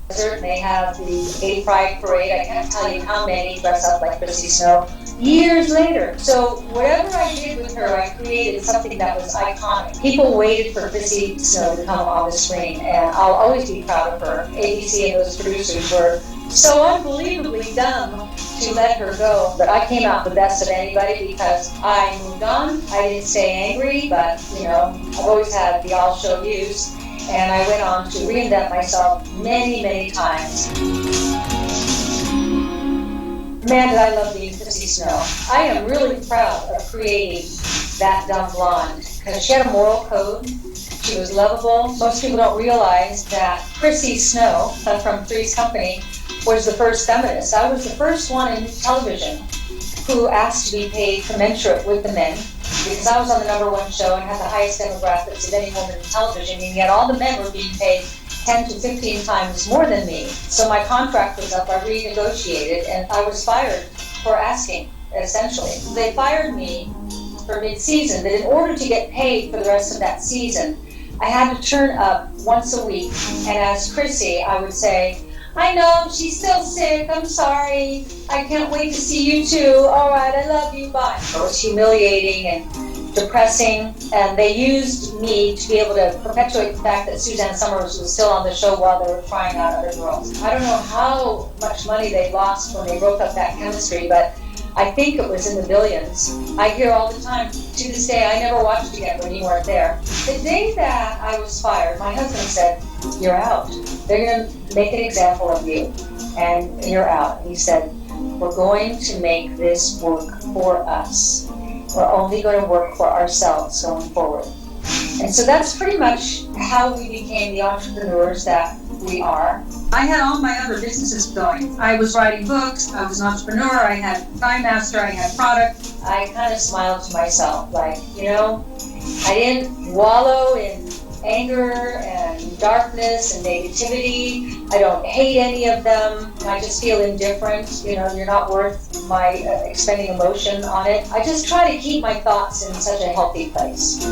They have the Gay Pride Parade. I can't tell you how many dress up like Chrissy Snow years later. So whatever I did with her, I created something that was iconic. People waited for Chrissy Snow to come on the screen, and I'll always be proud of her. ABC and those producers were so unbelievably dumb to let her go. But I came out the best of anybody because I moved on. I didn't stay angry, but, I've always had the I'll show yous. And I went on to reinvent myself many, many times. Man, did I love being Chrissy Snow. I am really proud of creating that dumb blonde because she had a moral code. She was lovable. Most people don't realize that Chrissy Snow from Three's Company was the first feminist. I was the first one in television who asked to be paid commensurate with the men because I was on the #1 show and had the highest demographics of any woman in television, and yet all the men were being paid 10 to 15 times more than me. So my contract was up, I renegotiated, and I was fired for asking, essentially. They fired me for mid-season, but in order to get paid for the rest of that season, I had to turn up once a week, and as Chrissy, I would say, I know, she's still sick, I'm sorry, I can't wait to see you too, all right, I love you, bye. It was humiliating and depressing, and they used me to be able to perpetuate the fact that Suzanne Somers was still on the show while they were trying out other girls. I don't know how much money they lost when they broke up that chemistry, but I think it was in the billions. I hear all the time, to this day, I never watched it again when you weren't there. The day that I was fired, my husband said, you're out. They're going to make an example of you, and you're out. He said, we're going to make this work for us. We're only going to work for ourselves going forward. And so that's pretty much how we became the entrepreneurs that we are. I had all my other businesses going. I was writing books, I was an entrepreneur, I had Time Master, I had product. I kind of smiled to myself, like, I didn't wallow in anger and darkness and negativity. I don't hate any of them. I just feel indifferent. You're not worth my expending emotion on it. I just try to keep my thoughts in such a healthy place.